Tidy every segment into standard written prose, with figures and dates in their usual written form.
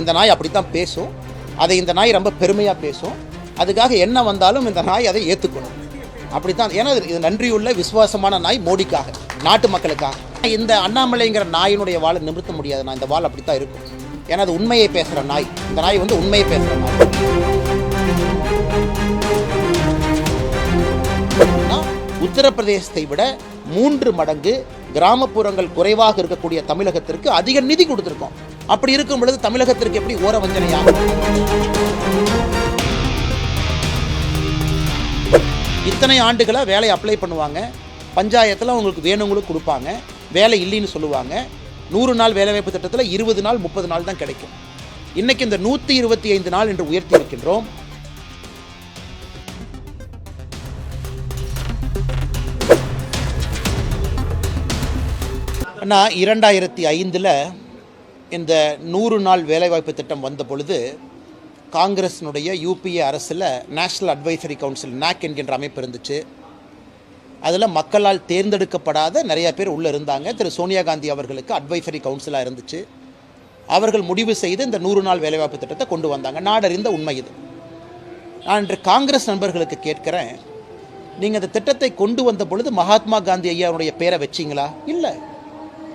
இந்த நாய் அப்படித்தான் பேசும். அதை இந்த நாய் ரொம்ப பெருமையாக பேசும். அதுக்காக என்ன வந்தாலும் இந்த நாய் அதை ஏற்றுக்கணும். அப்படித்தான். ஏன்னா இது நன்றியுள்ள விசுவாசமான நாய் மோடிக்காக, நாட்டு மக்களுக்காக. இந்த அண்ணாமலைங்கிற நாயினுடைய வாழை நிமிர்த்த முடியாது. நான் இந்த வாள் அப்படித்தான் இருக்கும். ஏன்னா அது உண்மையை பேசுகிற நாய். இந்த நாய் வந்து உண்மையை பேசுகிற நாய். உத்தரப்பிரதேசத்தை விட 3 மடங்கு கிராமப்புறங்கள் குறைவாக இருக்கக்கூடிய தமிழகத்திற்கு அதிக நிதி கொடுத்துருக்கோம். அப்படி இருக்கும் பொழுது தமிழகத்திற்கு எப்படி ஓர வஞ்சனையாகும்? இத்தனை ஆண்டுகளாக வேலை அப்ளை பண்ணுவாங்க, பஞ்சாயத்தில் அவங்களுக்கு வேணுங்களுக்கு கொடுப்பாங்க, வேலை இல்லைன்னு சொல்லுவாங்க. 100 நாள் வேலைவாய்ப்பு திட்டத்தில் 20 நாள் 30 நாள் தான் கிடைக்கும். இன்னைக்கு இந்த 125 நாள் என்று உயர்த்தி இருக்கின்றோம். ஆனால் 2005 இந்த 100 நாள் வேலைவாய்ப்பு திட்டம் வந்த பொழுது காங்கிரஸினுடைய யூபிஏ அரசில் நேஷ்னல் அட்வைசரி கவுன்சில் NAC என்கின்ற அமைப்பு இருந்துச்சு. அதில் மக்களால் தேர்ந்தெடுக்கப்படாத நிறையா பேர் உள்ளே இருந்தாங்க. திரு சோனியா காந்தி அவர்களுக்கு அட்வைசரி கவுன்சிலாக இருந்துச்சு. அவர்கள் முடிவு செய்து இந்த 100 நாள் வேலைவாய்ப்பு திட்டத்தை கொண்டு வந்தாங்க. நாடறிந்த உண்மை இது. நான் இன்று காங்கிரஸ் நண்பர்களுக்கு கேட்குறேன், நீங்கள் இந்த திட்டத்தை கொண்டு வந்த பொழுது மகாத்மா காந்தி ஐயாவுடைய பேரை வச்சிங்களா? இல்லை.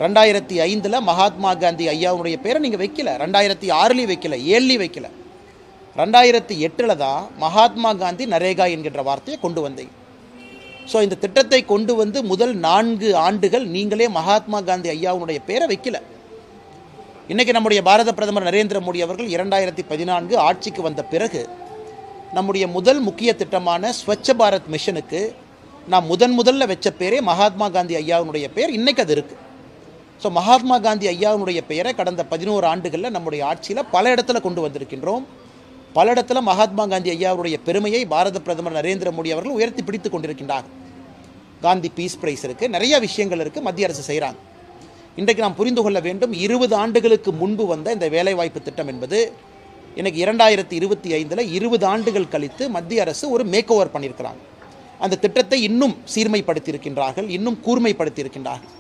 2005 மகாத்மா காந்தி ஐயாவுடைய பேரை நீங்கள் வைக்கல. 2006 வைக்கல, 7 வைக்கல. 2008 தான் மகாத்மா காந்தி நரேகா என்கின்ற வார்த்தையை கொண்டு வந்தீங்க. ஸோ இந்த திட்டத்தை கொண்டு வந்து முதல் 4 ஆண்டுகள் நீங்களே மகாத்மா காந்தி ஐயாவுடைய பேரை வைக்கல. இன்றைக்கி நம்முடைய பாரத பிரதமர் நரேந்திர மோடி அவர்கள் 2014 ஆட்சிக்கு வந்த பிறகு நம்முடைய முதல் முக்கிய திட்டமான ஸ்வச்ச பாரத் மிஷனுக்கு நான் முதல்ல வச்ச பேரே மகாத்மா காந்தி ஐயாவுடைய பேர். இன்றைக்கு அது இருக்குது. ஸோ மகாத்மா காந்தி ஐயாவுடைய பெயரை கடந்த 11 ஆண்டுகளில் நம்முடைய ஆட்சியில் பல இடத்துல கொண்டு வந்திருக்கின்றோம். பல இடத்துல மகாத்மா காந்தி ஐயாவுடைய பெருமையை பாரத பிரதமர் நரேந்திர மோடி அவர்கள் உயர்த்தி பிடித்து கொண்டிருக்கின்றார்கள். காந்தி பீஸ் பிரைஸ் இருக்குது, நிறைய விஷயங்கள் இருக்குது, மத்திய அரசு செய்கிறாங்க. இன்றைக்கு நாம் புரிந்து கொள்ள வேண்டும், 20 ஆண்டுகளுக்கு முன்பு வந்த இந்த வேலைவாய்ப்பு திட்டம் என்பது இன்னைக்கு 2025 20 ஆண்டுகள் கழித்து மத்திய அரசு ஒரு மேக் ஓவர் பண்ணியிருக்கிறாங்க. அந்த திட்டத்தை இன்னும் சீர்மைப்படுத்தி இருக்கின்றார்கள், இன்னும் கூர்மைப்படுத்தி இருக்கின்றார்கள்.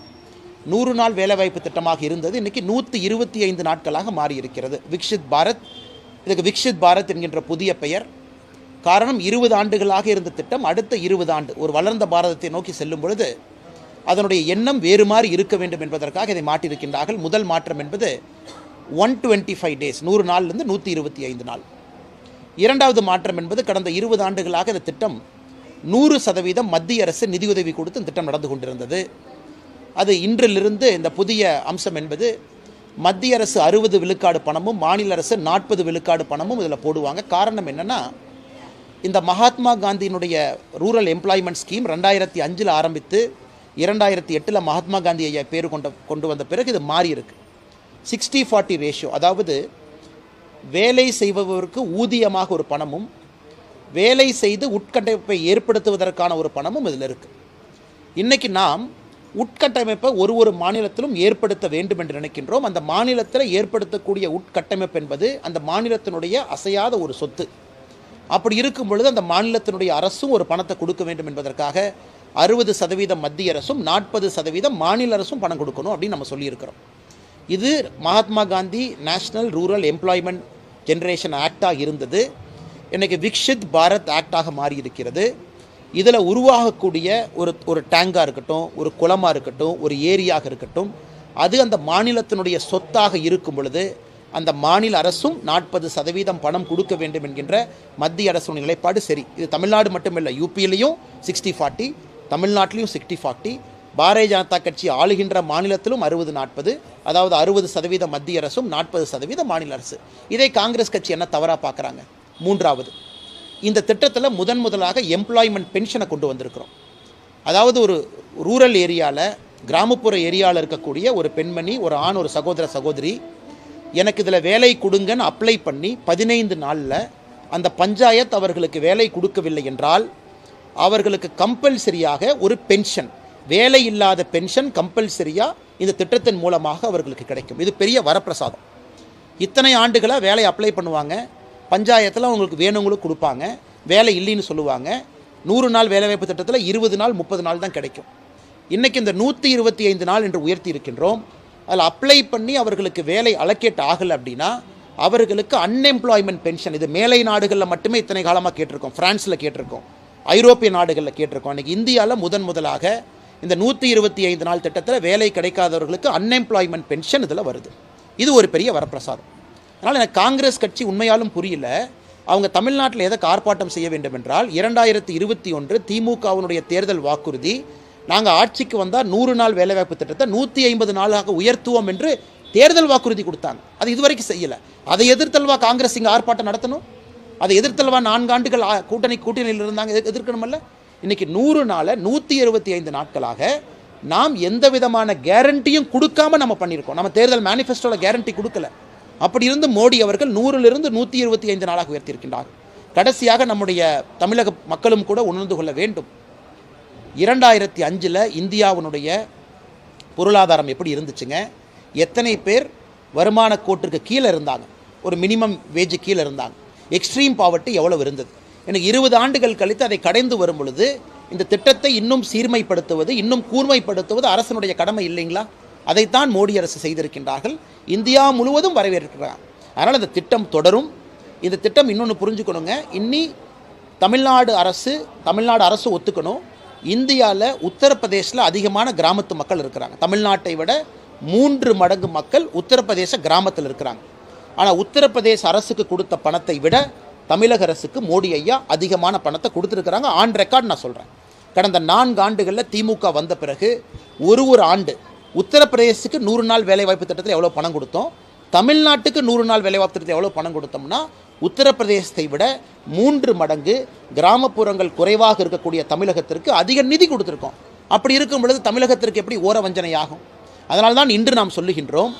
100 நாள் வேலைவாய்ப்பு திட்டமாக இருந்தது, இன்றைக்கி 125 நாட்களாக மாறி இருக்கிறது. விக்ஷித் பாரத், இதுக்கு விக்ஷித் பாரத் என்கின்ற புதிய பெயர். காரணம், 20 ஆண்டுகளாக இருந்த திட்டம் அடுத்த 20 ஆண்டு ஒரு வளர்ந்த பாரதத்தை நோக்கி செல்லும் பொழுது அதனுடைய எண்ணம் வேறு மாதிரி இருக்க வேண்டும் என்பதற்காக இதை மாற்றியிருக்கின்றார்கள். முதல் மாற்றம் என்பது 125 டேஸ், 100 நாள்லேருந்து 125 நாள். இரண்டாவது மாற்றம் என்பது கடந்த 20 ஆண்டுகளாக இந்த திட்டம் 100% மத்திய அரசு நிதியுதவி கொடுத்து இந்த திட்டம் நடந்து கொண்டிருந்தது. அது இன்றிலிருந்து இந்த புதிய அம்சம் என்பது மத்திய அரசு 60 விழுக்காடு பணமும் மாநில அரசு 40 விழுக்காடு பணமும் இதில் போடுவாங்க. காரணம் என்னென்னா, இந்த மகாத்மா காந்தியினுடைய ரூரல் எம்ப்ளாய்மெண்ட் ஸ்கீம் 2005 ஆரம்பித்து 2008 மகாத்மா காந்தி ஐயா பேர் கொண்டு வந்த பிறகு இது மாறி இருக்கு. 60-40 ரேஷியோ, அதாவது வேலை செய்பவருக்கு ஊதியமாக ஒரு பணமும் வேலை செய்து உட்கட்டமைப்பை ஏற்படுத்துவதற்கான ஒரு பணமும் இதில் இருக்குது. இன்றைக்கி நாம் உட்கட்டமைப்பை ஒரு மாநிலத்திலும் ஏற்படுத்த வேண்டும் என்று நினைக்கின்றோம். அந்த மாநிலத்தில் ஏற்படுத்தக்கூடிய உட்கட்டமைப்பு என்பது அந்த மாநிலத்தினுடைய அசையாத ஒரு சொத்து. அப்படி இருக்கும் பொழுது அந்த மாநிலத்தினுடைய அரசும் ஒரு பணத்தை கொடுக்க வேண்டும் என்பதற்காக 60% மத்திய அரசும் 40% மாநில அரசும் பணம் கொடுக்கணும் அப்படின்னு நம்ம சொல்லியிருக்கிறோம். இது Mahatma Gandhi national rural employment generation ஆக்டாக இருந்தது. இன்றைக்கி விக்ஷித் பாரத் ஆக்டாக மாறி இருக்கிறது. இதில் உருவாகக்கூடிய ஒரு டேங்காக இருக்கட்டும், ஒரு குளமாக இருக்கட்டும், ஒரு ஏரியாக இருக்கட்டும், அது அந்த மாநிலத்தினுடைய சொத்தாக இருக்கும் பொழுது அந்த மாநில அரசும் 40% பணம் கொடுக்க வேண்டும் என்கின்ற மத்திய அரசுடைய நிலைப்பாடு சரி. இது தமிழ்நாடு மட்டுமில்லை, யூபியிலையும் 60-40, தமிழ்நாட்டிலையும் 60-40, பாரதிய ஜனதா கட்சி ஆளுகின்ற மாநிலத்திலும் 60-40, அதாவது 60% மத்திய அரசும் 40% மாநில அரசு. இதை காங்கிரஸ் கட்சி என்ன தவறாக பார்க்குறாங்க? மூன்றாவது, இந்த திட்டத்தில் முதலாக எம்ப்ளாய்மெண்ட் பென்ஷனை கொண்டு வந்திருக்கிறோம். அதாவது ஒரு ரூரல் ஏரியாவில், கிராமப்புற ஏரியாவில் இருக்கக்கூடிய ஒரு பெண்மணி, ஒரு ஆண், ஒரு சகோதரி எனக்கு இதில் வேலை கொடுங்கன்னு அப்ளை பண்ணி 15 நாளில் அந்த பஞ்சாயத்து அவர்களுக்கு வேலை கொடுக்கவில்லை என்றால் அவர்களுக்கு கம்பல்சரியாக ஒரு பென்ஷன், வேலை இல்லாத பென்ஷன் கம்பல்சரியாக இந்த திட்டத்தின் மூலமாக அவர்களுக்கு கிடைக்கும். இது பெரிய வரப்பிரசாதம். இத்தனை ஆண்டுகளாக வேலை அப்ளை பண்ணுவாங்க, பஞ்சாயத்தில் அவங்களுக்கு வேணுங்களுக்கு கொடுப்பாங்க, வேலை இல்லைன்னு சொல்லுவாங்க. 100 நாள் வேலைவாய்ப்பு திட்டத்தில் 20 நாள் 30 நாள் தான் கிடைக்கும். இன்றைக்கி இந்த 125 நாள் என்று உயர்த்தி இருக்கின்றோம். அதில் அப்ளை பண்ணி அவர்களுக்கு வேலை அலோகேட் ஆகலை அப்படின்னா அவர்களுக்கு அன்எம்ப்ளாய்மெண்ட் பென்ஷன், இது மேலை நாடுகளில் மட்டுமே இத்தனை காலமாக கேட்டிருக்கோம், ஃப்ரான்ஸில் கேட்டிருக்கோம், ஐரோப்பிய நாடுகளில் கேட்டிருக்கோம். அன்றைக்கி இந்தியாவில் முதலாக இந்த 125 நாள் திட்டத்தில் வேலை கிடைக்காதவர்களுக்கு அன்எம்ப்ளாய்மெண்ட் பென்ஷன் இதில் வருது. இது ஒரு பெரிய வரப்பிரசாதம். அதனால் எனக்கு காங்கிரஸ் கட்சி உண்மையாலும் புரியல, அவங்க தமிழ்நாட்டில் எதை ஆர்ப்பாட்டம் செய்ய வேண்டும் என்றால் 2021 திமுகவினுடைய தேர்தல் வாக்குறுதி, நாங்கள் ஆட்சிக்கு வந்தால் 100 நாள் வேலைவாய்ப்பு திட்டத்தை 150 நாளாக உயர்த்துவோம் என்று தேர்தல் வாக்குறுதி கொடுத்தாங்க. அது இதுவரைக்கும் செய்யலை. அதை எதிர்த்தல்வா காங்கிரஸ் இங்கே ஆர்ப்பாட்டம் நடத்தணும்? அதை எதிர்த்தல்வா 4 ஆண்டுகள் கூட்டணியில் இருந்தாங்க, எதிர்க்கணுமல்ல? இன்றைக்கி 100 நாளை 175 நாட்களாக நாம் எந்த விதமான கேரண்டியும் கொடுக்காம நம்ம பண்ணியிருக்கோம். நம்ம தேர்தல் மேனிஃபெஸ்டோவில் கேரண்டி கொடுக்கல. அப்படி இருந்து மோடி அவர்கள் 100லிருந்து 125 நாளாக உயர்த்தியிருக்கின்றார். கடைசியாக நம்முடைய தமிழக மக்களும் கூட உணர்ந்து கொள்ள வேண்டும், 2005 இந்தியாவினுடைய பொருளாதாரம் எப்படி இருந்துச்சுங்க? எத்தனை பேர் வருமான கோட்டிற்கு கீழே இருந்தாங்க, ஒரு மினிமம் வேஜ் கீழே இருந்தாங்க, எக்ஸ்ட்ரீம் பாவர்ட்டி எவ்வளவு இருந்தது? எனக்கு 20 ஆண்டுகள் கழித்து அதை கடைந்து வரும் பொழுது இந்த திட்டத்தை இன்னும் சீர்மைப்படுத்துவது, இன்னும் கூர்மைப்படுத்துவது அரசனுடைய கடமை இல்லைங்களா? அதைத்தான் மோடி அரசு செய்திருக்கின்றார்கள். இந்தியா முழுவதும் வரவேற்கிறார். அதனால் இந்த திட்டம் தொடரும். இந்த திட்டம் இன்னொன்று புரிஞ்சுக்கணுங்க, தமிழ்நாடு அரசு ஒத்துக்கணும், இந்தியாவில் உத்தரப்பிரதேசில் அதிகமான கிராமத்து மக்கள் இருக்கிறாங்க. தமிழ்நாட்டை விட 3 மடங்கு மக்கள் உத்தரப்பிரதேச கிராமத்தில் இருக்கிறாங்க. ஆனால் உத்தரப்பிரதேச அரசுக்கு கொடுத்த பணத்தை விட தமிழக அரசுக்கு மோடி ஐயா அதிகமான பணத்தை கொடுத்துருக்குறாங்க. ஆன் ரெக்கார்ட் நான் சொல்கிறேன். கடந்த 4 ஆண்டுகளில் திமுக வந்த பிறகு ஒரு ஆண்டு உத்தரப்பிரதேசத்துக்கு 100 நாள் வேலைவாய்ப்பு திட்டத்தில் எவ்வளோ பணம் கொடுத்தோம், தமிழ்நாட்டுக்கு 100 நாள் வேலைவாய்ப்பு திட்டத்தில் எவ்வளோ பணம் கொடுத்தோம்னா உத்தரப்பிரதேசத்தை விட 3 மடங்கு கிராமப்புறங்கள் குறைவாக இருக்கக்கூடிய தமிழகத்திற்கு அதிக நிதி கொடுத்துருக்கோம். அப்படி இருக்கும் பொழுது தமிழகத்திற்கு எப்படி ஓர வஞ்சனை ஆகும்? அதனால்தான் இன்று நாம் சொல்லுகின்றோம்,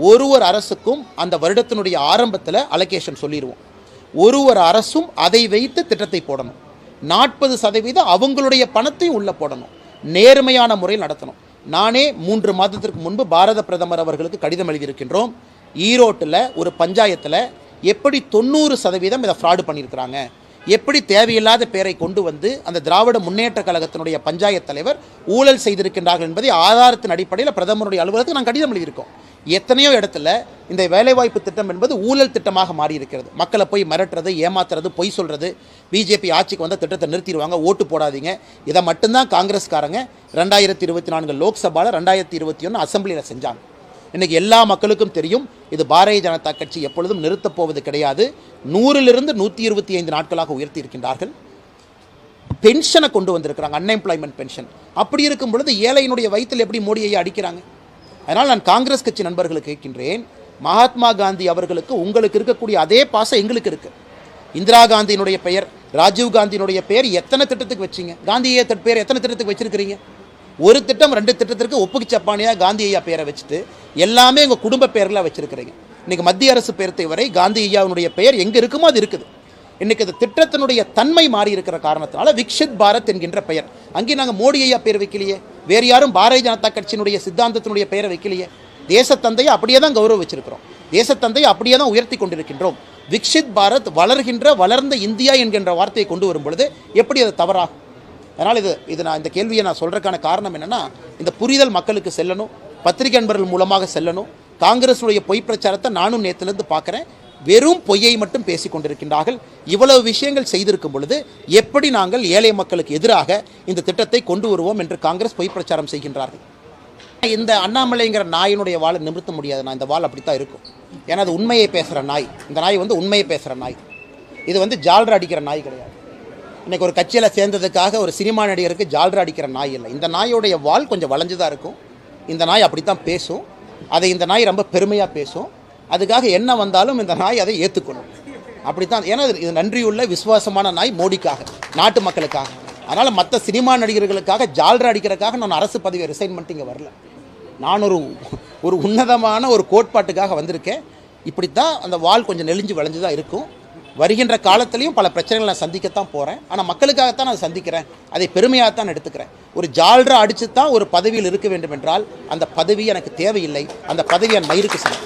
ஒரு அரசுக்கும் அந்த வருடத்தினுடைய ஆரம்பத்தில் அலோகேஷன் சொல்லிடுவோம். ஒரு அரசும் அதை வைத்து திட்டத்தை போடணும். 40% அவங்களுடைய பணத்தையும் உள்ளே போடணும். நேர்மையான முறையில் நடத்தணும். நானே 3 மாதத்திற்கு முன்பு பாரத பிரதமர் அவர்களுக்கு கடிதம் எழுதியிருக்கின்றோம். ஈரோட்டில் ஒரு பஞ்சாயத்தில் எப்படி 90% இதை ஃப்ராடு பண்ணியிருக்கிறாங்க, எப்படி தேவையில்லாத பேரை கொண்டு வந்து அந்த திராவிட முன்னேற்ற கழகத்தினுடைய பஞ்சாயத்து தலைவர் ஊழல் செய்திருக்கின்றார்கள் என்பதை ஆதாரத்தின் அடிப்படையில் பிரதமருடைய அலுவலகத்துக்கு நாங்கள் கடிதம் எழுதியிருக்கோம். எத்தனையோ இடத்துல இந்த வேலைவாய்ப்பு திட்டம் என்பது ஊழல் திட்டமாக மாறி இருக்கிறது. மக்களை போய் மிரட்டுறது, ஏமாத்துறது, பொய் சொல்கிறது. பிஜேபி ஆட்சிக்கு வந்த திட்டத்தை நிறுத்திடுவாங்க, ஓட்டு போடாதீங்க. இதை மட்டும்தான் காங்கிரஸ்காரங்க 2024 லோக்சபாவில் 2021 அசம்பிளியில் செஞ்சாங்க. இன்றைக்கி எல்லா மக்களுக்கும் தெரியும், இது பாரதிய ஜனதா கட்சி எப்பொழுதும் நிறுத்தப் போவது கிடையாது. 100லிருந்து 125 நாட்களாக உயர்த்தி இருக்கின்றார்கள். பென்ஷனை கொண்டு வந்திருக்கிறாங்க, அன்எம்ப்ளாய்மெண்ட் பென்ஷன். அப்படி இருக்கும் பொழுது ஏழையினுடைய வயிற்றில் எப்படி மோடியை அடிக்கிறாங்க? அதனால் நான் காங்கிரஸ் கட்சி நண்பர்களுக்கு கேட்கின்றேன், மகாத்மா காந்தி அவர்களுக்கு உங்களுக்கு இருக்கக்கூடிய அதே பாசம் எங்களுக்கு இருக்குது. இந்திரா காந்தியினுடைய பெயர், ராஜீவ் காந்தியினுடைய பெயர் எத்தனை திட்டத்துக்கு வச்சிங்க? காந்தியை பேர் எத்தனை திட்டத்துக்கு வச்சிருக்கிறீங்க? ஒரு திட்டம் 2 திட்டத்திற்கு ஒப்புக்கு சப்பானியாக காந்தி ஐயா பேரை வச்சுட்டு எல்லாமே உங்கள் குடும்ப பேரில் வச்சுருக்கிறீங்க. இன்றைக்கி மத்திய அரசு பெயர்த்தை வரை காந்தி ஐயாவுடைய பெயர் எங்கே இருக்குமோ அது இருக்குது. இன்றைக்கி அந்த திட்டத்தினுடைய தன்மை மாறி இருக்கிற காரணத்தினால விக்ஷித் பாரத் என்கின்ற பெயர், அங்கே நாங்கள் மோடி ஐயா பேர் வைக்கலையே, வேறு யாரும் பாரதிய ஜனதா கட்சியினுடைய சித்தாந்தத்தினுடைய பெயரை வைக்கலையே. தேசத்தந்தையை அப்படியே தான் கௌரவ வச்சிருக்கிறோம், தேசத்தந்தையை அப்படியே தான் உயர்த்தி கொண்டிருக்கின்றோம். விக்ஷித் பாரத், வளர்ந்த இந்தியா என்கின்ற வார்த்தையை கொண்டு வரும் பொழுது எப்படி அது தவறாகும்? அதனால் நான் இந்த கேள்வியை நான் சொல்கிறதுக்கான காரணம் என்னென்னா, இந்த புரிதல் மக்களுக்கு செல்லணும், பத்திரிகை நண்பர்கள் மூலமாக செல்லணும். காங்கிரஸுடைய பொய் பிரச்சாரத்தை நானும் நேற்றுலேருந்து பார்க்குறேன். வெறும் பொய்யை மட்டும் பேசி கொண்டிருக்கின்றார்கள். இவ்வளவு விஷயங்கள் செய்திருக்கும் பொழுது எப்படி நாங்கள் ஏழை மக்களுக்கு எதிராக இந்த திட்டத்தை கொண்டு வருவோம் என்று காங்கிரஸ் பொய் பிரச்சாரம் செய்கின்றார்கள். இந்த அண்ணாமலைங்கிற நாயினுடைய வாழை நிமிர்த்த முடியாது. நான் இந்த வாள் அப்படித்தான் இருக்கும். ஏன்னா அது உண்மையை பேசுகிற நாய். இந்த நாய் உண்மையை பேசுகிற நாய். இது ஜால்ரா அடிக்கிற நாய் கிடையாது. இன்றைக்கி ஒரு கட்சியில் சேர்ந்ததுக்காக ஒரு சினிமா நடிகருக்கு ஜால்ரா அடிக்கிற நாய் இல்லை. இந்த நாயோடைய வாள் கொஞ்சம் வளைஞ்சு தான் இருக்கும். இந்த நாய் அப்படித்தான் பேசும். அதை இந்த நாய் ரொம்ப பெருமையாக பேசும். அதுக்காக என்ன வந்தாலும் இந்த நாய் அதை ஏற்றுக்கணும். அப்படித்தான். ஏன்னா இது நன்றியுள்ள விசுவாசமான நாய் மோடிக்காக, நாட்டு மக்களுக்காக. அதனால் மற்ற சினிமா நடிகர்களுக்காக ஜால்ரா அடிக்கிறதுக்காக நான் அரசு பதவியை ரிசைன் பண்ணிட்டு இங்கே வரல. நான் ஒரு உன்னதமான ஒரு கோட்பாட்டுக்காக வந்திருக்கேன். இப்படித்தான் அந்த வால் கொஞ்சம் நெளிஞ்சு வளைஞ்சு தான் இருக்கும். வருகின்ற காலத்திலையும் பல பிரச்சனைகளை நான் சந்திக்கத்தான் போகிறேன். ஆனால் மக்களுக்காகத்தான் நான் சந்திக்கிறேன். அதை பெருமையாகத்தான் எடுத்துக்கிறேன். ஒரு ஜால்ரா அடித்து தான் ஒரு பதவியில் இருக்க வேண்டும் என்றால் அந்த பதவி எனக்கு தேவையில்லை. அந்த பதவி என் மயிருக்கு சமம்.